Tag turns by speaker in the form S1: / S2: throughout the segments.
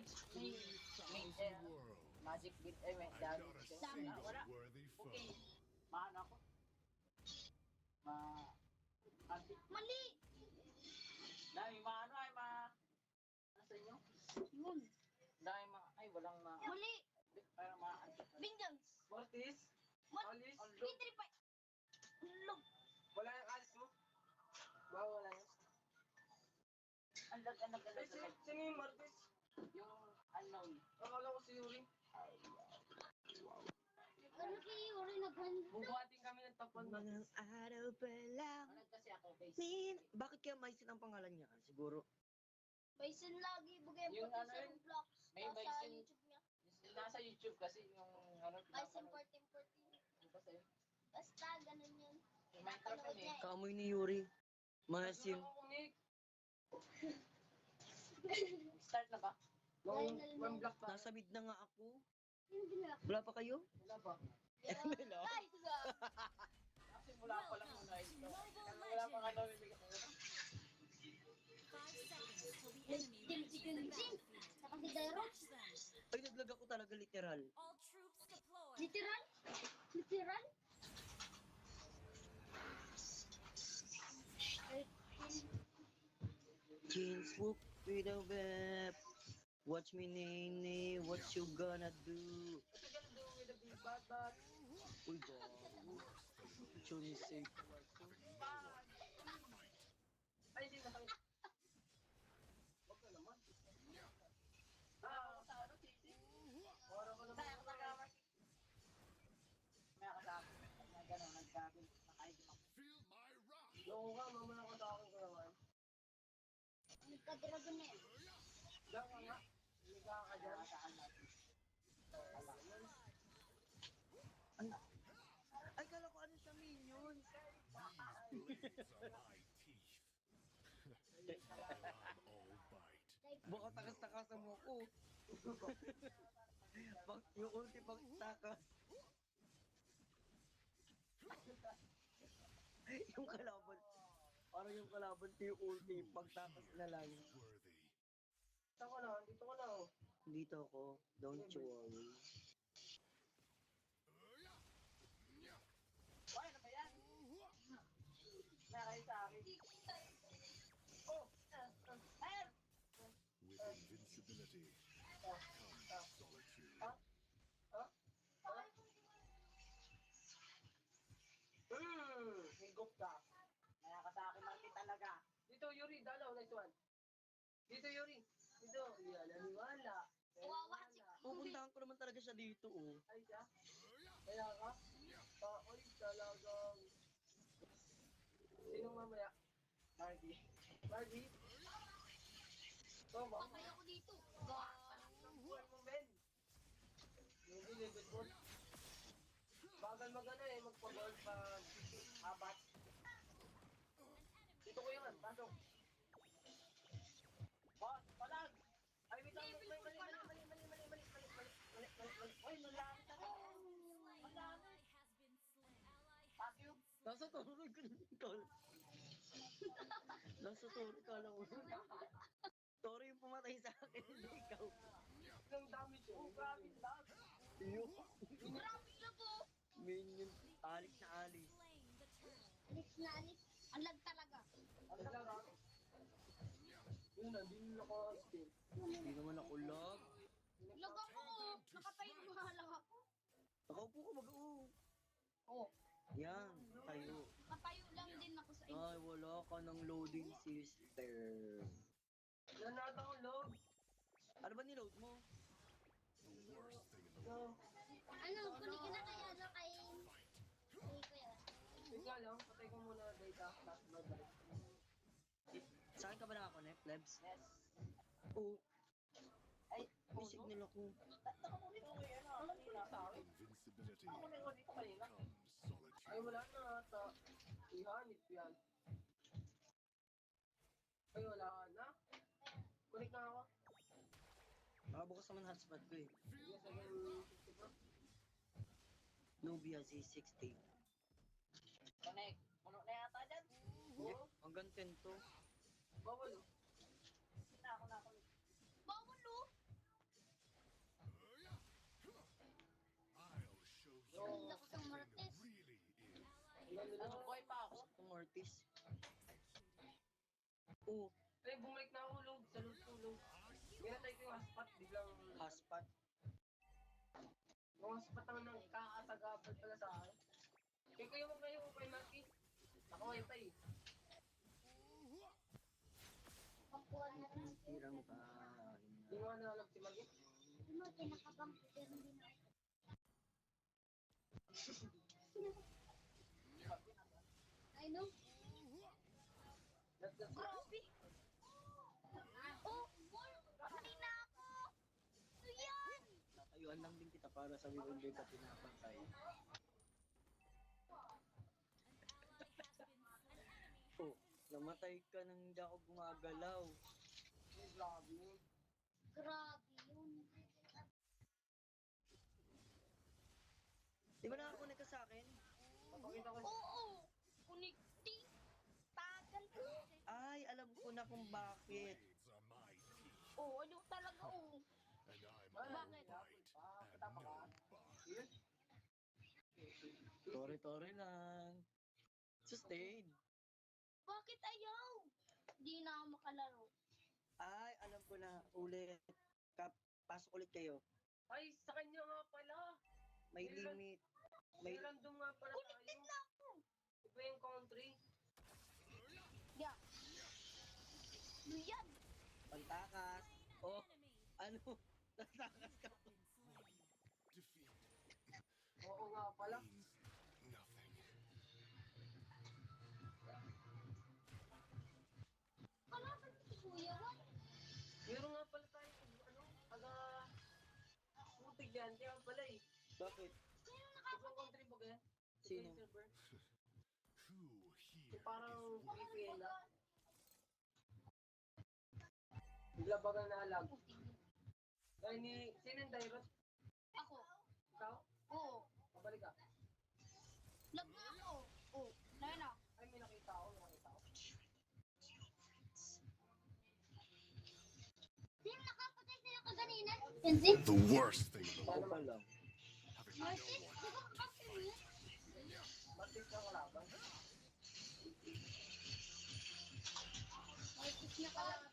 S1: damage. Magic beat, may damage. Wala. Okay. Maano ako?
S2: Mali!
S1: Dami maano ay ano sa inyo?
S2: Yun.
S1: Dami walang
S2: Mali!
S1: parang
S2: Vengeance!
S1: Mortis? Alis?
S2: P35! Log!
S1: Wala yung alis mo? Wala yun. Alag. Sino yung Mortis? Yung unknown. Akala ko si Yuri.
S2: Ano kay Yuri nag-100?
S1: Bubuhatin kami ng top 1
S3: Walang araw pa lang.
S1: Ano kasi ako, guys?
S3: Bakit kaya Maisin ang pangalan niya? Siguro.
S2: Bison lagi, bugay
S1: Yung
S2: po
S1: ano
S2: sa
S1: yun?
S2: Roblox.
S1: May
S2: Sa
S1: Bison.
S2: YouTube niya.
S1: Nasa YouTube kasi yung ano.
S2: Bison 1414.
S1: Ano ba sa'yo?
S2: Basta, ganun yun.
S1: Yung Minecraft
S2: Napanood
S1: yun
S2: niya
S1: eh.
S3: Kaamoy ni Yuri. Maisin.
S1: Ako kumik. Start na ba?
S2: Lionel
S1: One
S2: Messi.
S1: block pa.
S3: Nasa mid na nga ako.
S2: Yung binalak.
S3: Wala pa kayo?
S1: Wala ba?
S3: Hello?
S2: Ay, diba?
S1: Kasi mula pa lang muna ito. Wala pa ka daw bibigyan ko.
S4: 5 seconds till the enemy
S2: Jim,
S4: reaches the battlefield.
S2: Saka si Dairo.
S4: Smash them.
S3: Ay, naglag ako talaga literal.
S4: All troops deploy.
S2: Literal? Literal?
S3: Chain swoop with a whip. Watch me, Nene. What you gonna do?
S1: What you gonna do with the big bad bat?
S3: Uy, bago. Chuni safe.
S1: Ay, hindi na kami. Wag ka naman. Sa ano, sisi? Oro ko naman. Kaya kasama. Kaya kasama. Na gano'n, nagkabin. Nakain ako. Oo nga, mamaya ko sa akin ko naman.
S2: Nagka-dragon na yun.
S1: Diyan ka nga. Hindi ka ka dyan.
S3: Ay, kala ko ano siya, minions. Baka takas-takasan mo ako. Yung ulti pang takas. Yung kalaban. Parang yung kalaban ko yung ulti, pagtakas na lang.
S1: Dito ko na, dito ko na.
S3: Dito ako, don't you worry.
S1: Ay, ano ba yan? Nakay sa akin. Oh! Ayan!
S5: With invincibility comes solitude.
S1: Higop ka. Kaya ka sa akin, Marty talaga. Dito, Yuri, dalaw, nice one. Dito, Yuri. Dito, yan, naniwala.
S2: Kawawa si
S3: Pupuntahan ko naman talaga siya dito, oh.
S1: Ay, siya? Kaya ka? Oy, talagang... Sino mamaya? Marty. Marty? Ito ba?
S2: Patay ako dito.
S1: Ang buwan mo, Ben. Hindi, level ball. Bagal magano eh, magpa-ball pag apat. Dito ko yan, pasok. Boss, palag! Ay, wait lang, mali. Uy, nalangit ako. Malangit. Fuck you.
S3: Nasa turog ko na tol. Nasa turog ka lang. Toro yung pumatay sa akin, hindi ikaw.
S1: Ilang damage yun? Grabe lang.
S3: Yung
S2: Marami na po.
S3: minion, alis na alis.
S2: Alis na alis. Ang lag talaga.
S1: Ang lang. Yun na, di nila ko steal.
S3: Hindi naman ako lag.
S2: Lag ako. Nakatayo nga lang ako.
S3: Nakaupo ka mag-oo.
S2: Oh.
S3: Yan, tayo.
S2: Nakatayo lang din ako sa inyo.
S3: Ay, wala ka ng loading sister.
S1: Nanata ko load.
S3: Ano ba niload mo?
S1: So,
S2: Ano, kunin ka na kaya no kay... Kay kuya.
S1: ika lang, patay ko muna data. Last blood drive.
S3: Sa akin ka ba nakakonect, Lebs?
S1: Yes.
S3: Oo,
S1: Ay,
S3: may signal ako.
S1: nakakunin ko yun. Alam ko na sa akin.
S5: Invincibility
S1: Nakakunin ko dito kanina.
S5: comes solitude.
S1: Ay, wala na ata. Ihanip yan. Ay, wala na. Kunik na ako.
S3: Nakabukas naman hotspot ko eh.
S1: Yes, again.
S3: Nubia Z60.
S1: Connect. Puno na yata dyan.
S3: Yep, hanggang 10 to.
S1: Bawal. Na ako.
S2: Bawal oh.
S3: Piece. Oh,
S1: Ay, bumalik na ako, log. Sa log. Pinatay ko yung hotspot, biglang...
S3: hotspot.
S1: Yung hotspot ang nang kakasagabal pala sa akin. Kaya kayo mo kayo kay Maki. Naka-wifi eh.
S2: Pagkuhan na lang.
S3: Tirang ka.
S1: Hindi mo nga nalalap si Maki.
S2: Hindi mo, pinakabang pero hindi na. I know.
S1: That's
S2: Grabe. Oh, patay na ako. Ano yan?
S3: Natayuan lang din kita para sa hindi ka pinapantay. Oh, namatay ka nang hindi ako gumagalaw.
S1: Grabe yun.
S2: Grabe yun.
S3: Di ba nakakunik ka sa akin?
S1: Papakita ko.
S2: Oo. Connecting. Tagal ko.
S3: Ay, alam ko na kung bakit.
S5: Blades are my teeth,
S2: Oo, ano talaga oh.
S5: and I'm
S1: Ay,
S2: Bakit?
S1: lapit pa.
S5: and
S1: Patapa ka.
S5: no bug.
S1: Yun.
S3: Tore-tore lang. Sustain.
S2: Bakit ayaw? Hindi na ako makalaro.
S3: Ay, alam ko na. Ulit. Pasok ulit kayo.
S1: Ay, sa kanya nga pala.
S3: May limit.
S1: May
S3: May
S1: random nga pala
S2: Connected
S1: tayo.
S2: na ako.
S1: Iba yung country.
S2: Yeah. Ano yan?
S3: pantakas. Oh, ano? Tatakas ka pa.
S5: Defeat
S1: Oo nga pala.
S5: means nothing.
S2: Kalaban ko si Kuya Juan.
S1: Meron nga pala tayo. Taga... Putig yan. Kaya pala eh.
S3: Bakit?
S1: Ibang country ba kaya?
S3: Sino?
S1: Ibang server.
S5: Who
S1: So,
S5: here
S1: parang
S5: is
S1: VPN na. Bigla baga nalag. Ay ni... Sino yung Dairos?
S2: Ako.
S1: Ikaw?
S2: Oo.
S1: Pabalik ka.
S2: Lag na ako. Oo. Dahil na.
S1: Ay may nakita ako.
S2: Sino nakapatay sa'yo kaganina? Kenzie?
S5: the worst thing in the
S3: Ako
S5: world.
S3: pa lang.
S5: Having
S2: Martin?
S5: no
S2: Di ba kakapatay mo yan?
S1: Matik na kalaban.
S2: Martin niya kalaban.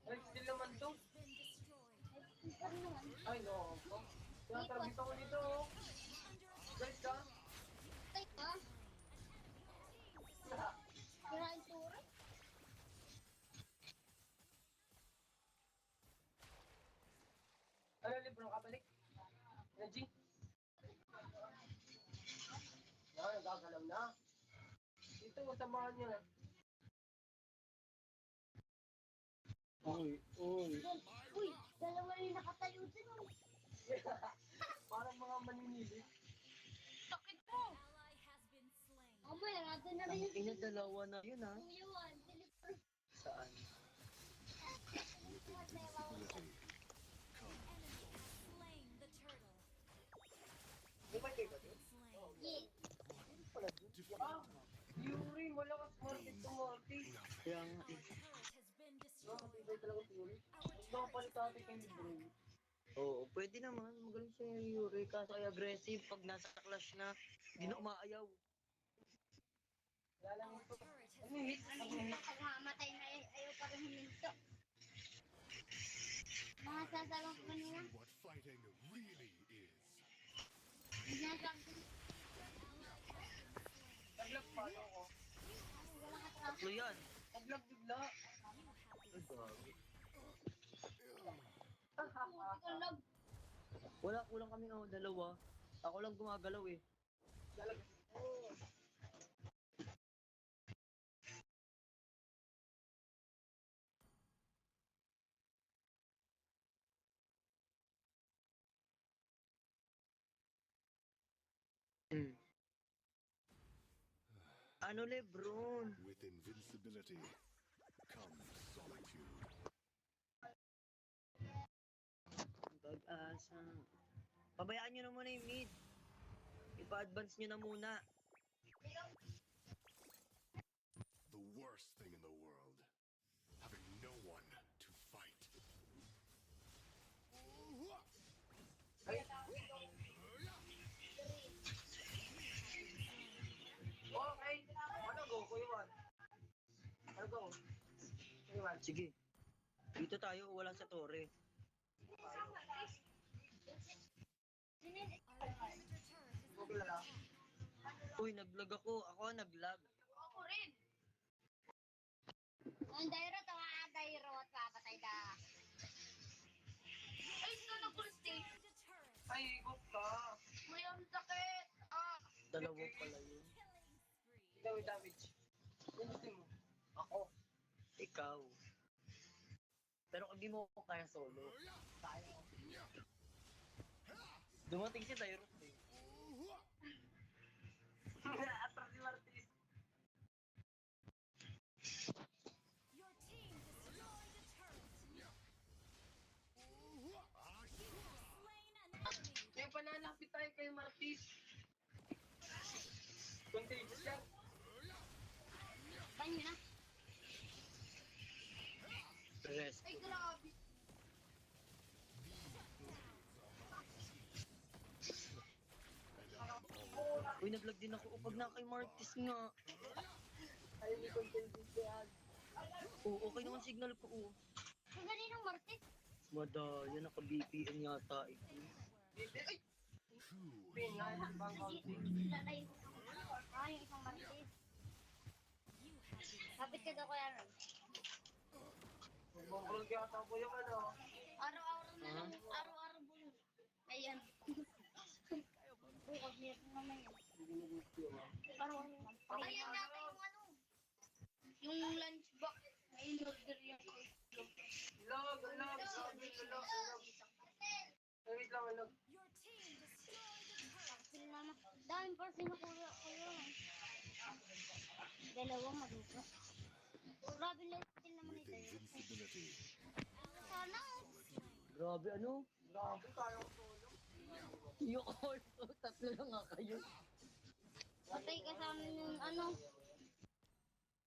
S1: Ay, still naman to.
S2: Ano naman?
S1: Ay, no. Kaya trabito ko dito. Oh. Guys ka?
S2: Patay ka? Kirain tura?
S1: Ano, libro ka balik? G? Yan, nagagalaw na. Dito, samahan niya.
S3: Uy, uy.
S2: Uy, dalawa rin nakatayo din. Oh.
S1: Parang mga maninili.
S2: Sakit mo. Mamaya, natin na rin yung
S3: Ina, dalawa na yun ha.
S2: Kuya Juan. Deliver.
S3: Saan?
S5: with invincibility.
S1: Di ba kayo ba din?
S2: Yeah.
S1: Ah, Yuri, malakas market to market.
S3: Kaya nga eh.
S1: Nakakatibay talaga si Yuri. Huwag na kapalit natin kay libro.
S3: Oo, pwede naman. Magaling siya yung Yuri. Kaso ay aggressive. Pag nasa clash na, di na umaayaw.
S1: Wala lang ito. Ano hit? Ano hit?
S2: Pag mamatay na ayaw pa rin huminto. Mga sasalong ko kanina.
S5: See what fighting really is.
S2: Nasabi ko.
S1: Naglag pa ako.
S2: Wala ka sa
S3: Tatlo yan.
S1: Naglag bigla.
S3: Ay, grabe.
S2: ikaw.
S3: Wala, kulang kami ng dalawa. Ako lang gumagalaw eh.
S1: Dalag. Oh.
S3: Hmm. Ano Lebron?
S5: With invincibility comes solitude.
S3: Pag-asa. Pabayaan nyo na muna yung mid. Ipa-advance nyo na muna.
S5: The worst thing in the world. Having no one to fight.
S1: Ay. Okay. Ano go?
S3: Sige. Dito tayo, wala sa tore.
S4: Our inhibitor turret has been
S3: Uy, naglag ako. Ako ang naglag.
S2: Ako rin. Ang dairo, tawa dairo at papatay ka. Ay, ito na
S4: destroyed a turret.
S1: Ay, ikot ka.
S2: May ang sakit. Ah.
S3: Dalawa pala yun.
S4: Killing spree.
S1: Ikaw yung damage. Yung gusto mo. Ako.
S3: Ikaw. Pero kung di mo ako kaya solo,
S1: Kaya ko.
S3: dumating si Tyrus eh.
S1: Atras si Martis.
S4: Your team destroyed a turret. You have slain an enemy.
S1: Kaya panalapit tayo kay Martis. Contagious yan.
S2: Banyo na.
S3: Rest.
S2: Ay, grabe.
S3: Uy, naglag din ako. Pag na kay Martis nga.
S1: Ay, may contagious yan.
S3: Oo, okay naman signal ko. Oo.
S2: Ang galing ng Martes.
S3: Madaya, naka-BPM yata eh.
S1: Dito, ay!
S5: True
S1: Pinay, bang counting.
S2: Lalay. Ah, yung isang Martes. Kapit ka daw kaya rin.
S1: Bongkrong yata po yung ano.
S2: Araw-araw na lang. Araw-araw bulong. Ayan. Bukas meron naman yun. Araw-araw. Ayan dati yung ano. Yung lunch box. May order yan.
S1: Log, log, sabi ko, log, log. Ay, wait lang, log.
S4: Your team destroyed a turret.
S2: Sila naman. Daming pa sinukuha ko yun. Dalawang madugo. Grabe lang sila naman
S5: with
S2: ito.
S5: invincibility.
S2: Sana.
S3: Grabe, ano?
S1: Grabe, kaya ko tulong.
S3: Yung also, tatlo lang nga kayo.
S2: Patay ka sa amin yung ano.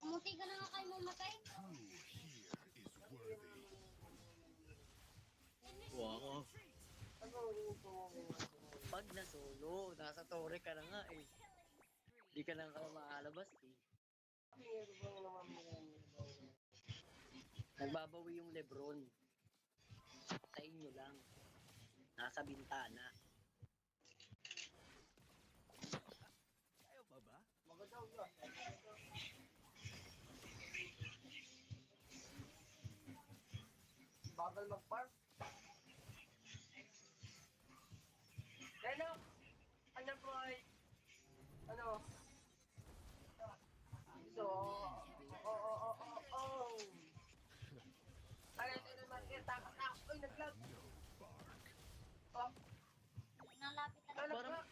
S2: Umuti ka na nga kayo mamatay.
S5: Who here is worthy?
S3: Wow.
S1: Ano, ito mo.
S3: Pag na solo, nasa tore ka na nga eh. Di ka na maalabas eh.
S1: Meron ba naman mo?
S3: Nagbabawi yung Lebron. Sa inyo lang. Nasa bintana. Ayaw pa ba?
S1: Magadaw yun. Bagal mag-park. Hello! Ano po ay... Ano? So... Oh. Ano ito naman? Takot na. Uy, nag-lag. Oh,
S2: Nalapit na.
S1: ano
S3: Parang
S1: ba?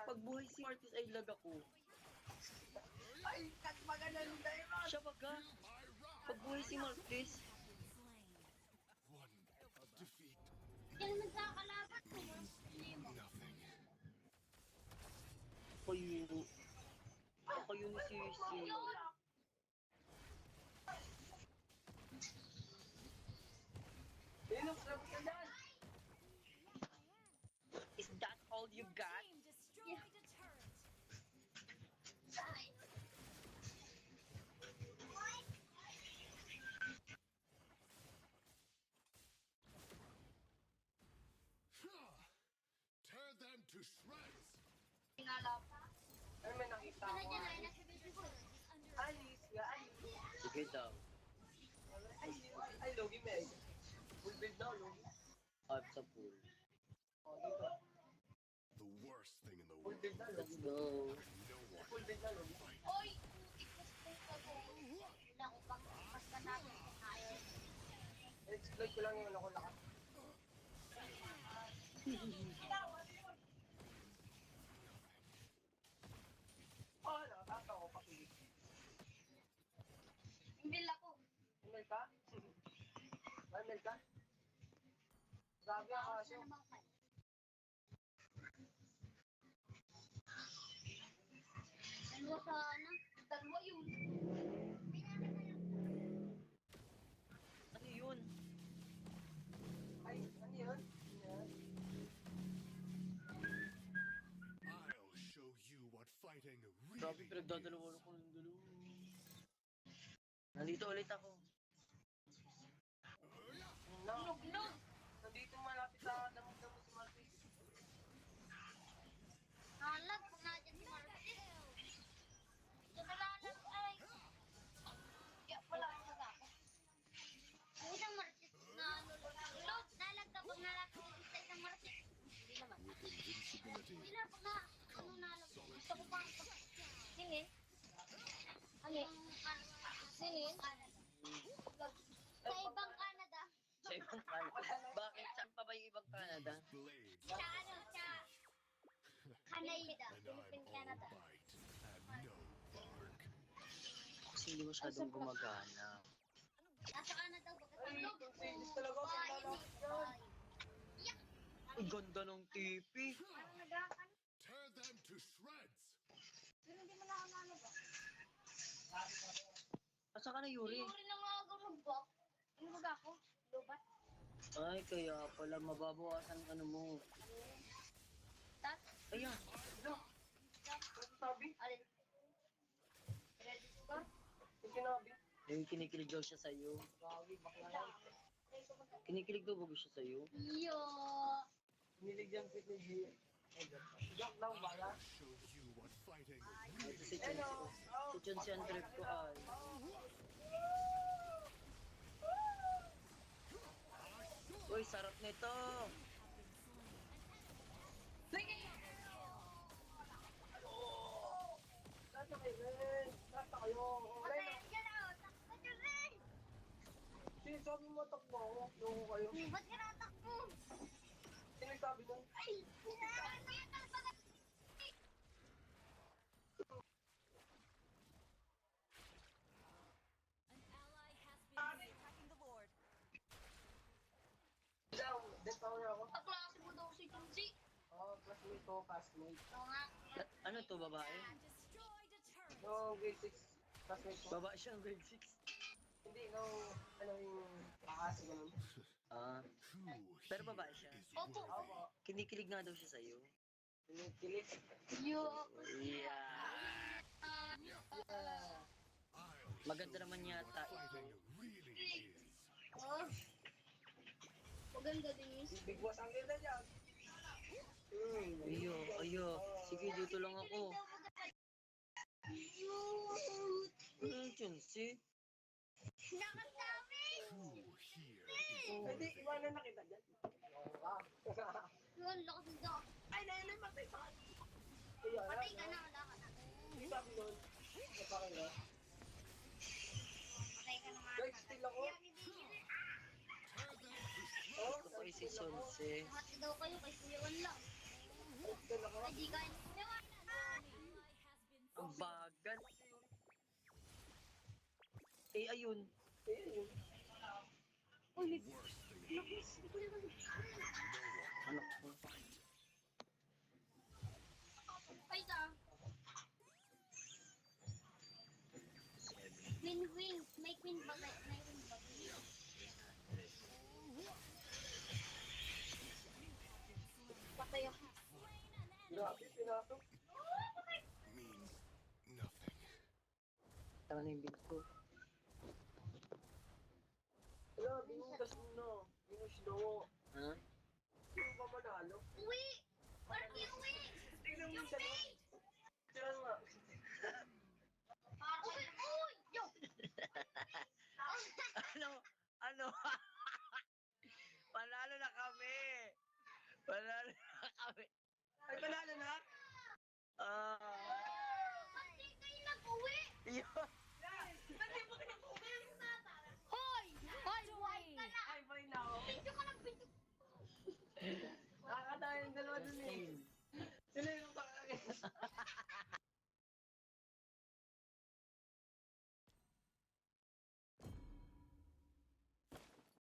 S3: pagbuhay si Martis ay lag ako.
S1: Ay, kagmagalan tayo.
S3: Siya baga? Pagbuhay si Martis.
S4: Slain.
S5: One defeat,
S2: Yan naman sa kalaban ko.
S5: nothing.
S3: Ako yun si Sisi.
S1: Linux, labas ka dyan.
S3: Is that all you
S4: Your
S3: got?
S4: team destroyed a turret.
S5: Tear them to shreds.
S2: Nalapit.
S1: Ano may nakita
S2: Ano
S1: ko?
S2: dyan ay nasa video ko.
S1: Alice, nga, Alice.
S3: Sige daw.
S1: Ay, Logi Meg. Full build daw, Logi.
S3: Up sa pool.
S1: O, dito.
S5: The worst thing in the
S1: Full
S5: world.
S1: build daw,
S3: Let's
S1: Logi.
S3: go.
S5: No one.
S1: Full build daw, Logi.
S2: Oy! Ikas ko pa ko. Wala ko pang basta natin kung ayaw.
S1: Exploit ko lang yung ano ko lakas. Oh, nakakata ko pakilig.
S2: Imbil ako.
S1: Email ka? Email ka? Grabe ang
S2: Ako
S1: kaso.
S2: siya naman kayo. Dalawa sa ano? Dalawa yun.
S3: Ano yun?
S1: Ay, ano yun? Yan.
S5: I'll show you what fighting
S3: Grabe,
S5: really
S3: pinagdadalawa ko ng dalawa. Nandito ulit ako.
S2: ano na lang. Gusto ko pang sinin. Ano? Sinin? Sa ibang Canada.
S3: Sa ibang Canada. Bakit? Saan pa ba yung ibang Canada?
S5: Blades.
S2: Sa ano? Sa Canada.
S5: And I'm
S2: Philippine
S5: all
S2: Canada.
S5: bite and no bark.
S3: Kasi hindi masyadong gumagana.
S2: Nasa Canada ba?
S1: Ay, kung finish talaga, pag lalaki yan.
S3: Ang ganda ng TV.
S2: Parang nag-aakan.
S5: Tear them to shreds.
S2: Pero hindi mo nakakano ba?
S3: Asa ka na, Yuri?
S2: Yung rin lang ako mag-walk. Yung mag ako. Lubat.
S3: Ay, kaya pala mababawasan ano mo.
S2: Tat.
S3: Ayan.
S1: Sabi,
S2: Alin? Ready score?
S1: yung sinabi.
S3: Yung kinikilig daw siya sa'yo.
S1: Grabe, bakla yan.
S3: Kinikilig daw ba siya sa'yo?
S2: Yo.
S1: Niligyan fit ni G. Joke lang, bala.
S5: Show you what fighting
S3: Ito si Chun. Si Chun si Andrep ko ay. Uy, sarap nito.
S1: Lahat na kayo, men. Lahat na kayo. Wala na.
S2: Patay ka na. Takbo ka rin.
S1: Sinasabi mo takbo ako. Yung kayo.
S2: Ba't ka natakbo?
S1: Sinasabi nun.
S2: Ay! Nakakita pa na.
S4: An ally has been attacking the Lord.
S1: Down. Death power ako.
S2: Kaklase mo daw si Junji.
S1: Oh, classmate ko, classmate.
S2: Oo nga.
S3: Ano to, babae?
S4: Destroyed a turret.
S1: No, grade 6. Classmate ko.
S3: Babae siya ng grade 6.
S1: Hindi, no, ano yung kakasi ganun.
S3: Ah,
S5: who
S3: pero
S5: here
S3: babae siya.
S5: is
S2: Opo.
S5: worthy.
S1: Ako,
S3: Kinikilig nga daw siya sa'yo.
S1: kinikilig.
S2: Yo.
S3: Yeah.
S5: I'll
S3: Maganda
S5: show
S3: naman
S5: you
S3: yata
S5: what
S3: ito.
S5: fighting really is.
S2: Oh. Maganda din yun.
S1: Big boss ang ganda dyan.
S3: Ayo. Sige, dito lang ako. Chun si.
S2: Nakasami!
S5: Who here is
S1: Pwede,
S5: worthy?
S1: iwanan na kita dyan.
S2: Yun, lakas ng dog.
S1: Ay, nailay, matay sa akin.
S2: Patay ka na, wala ka na.
S1: Hindi sabi nun. Napakay na.
S2: Patay ka na nga.
S1: Guys, still ako. Oh,
S3: Ito po ay si Sonse.
S2: Lahat daw kayo kay Kuyawan lang.
S1: still ako.
S2: Ay, di ka ni Kuyawan.
S3: Ang bagal. Eh, ayun.
S1: Eh, yun.
S2: Uy,
S5: Worst thing is
S3: Anak ko.
S2: ay ka. Win-win. May win ba? May win ba? Patay ako.
S1: Grabe, pinasok.
S5: means nothing.
S3: Tama na yung beat ko.
S1: Wala, binugas mo na. Binugas daw.
S3: Ha?
S1: Hindi ka manalo.
S2: Uwi! Parang uwi!
S1: Tingnan mo
S2: Yung
S1: siya.
S2: face!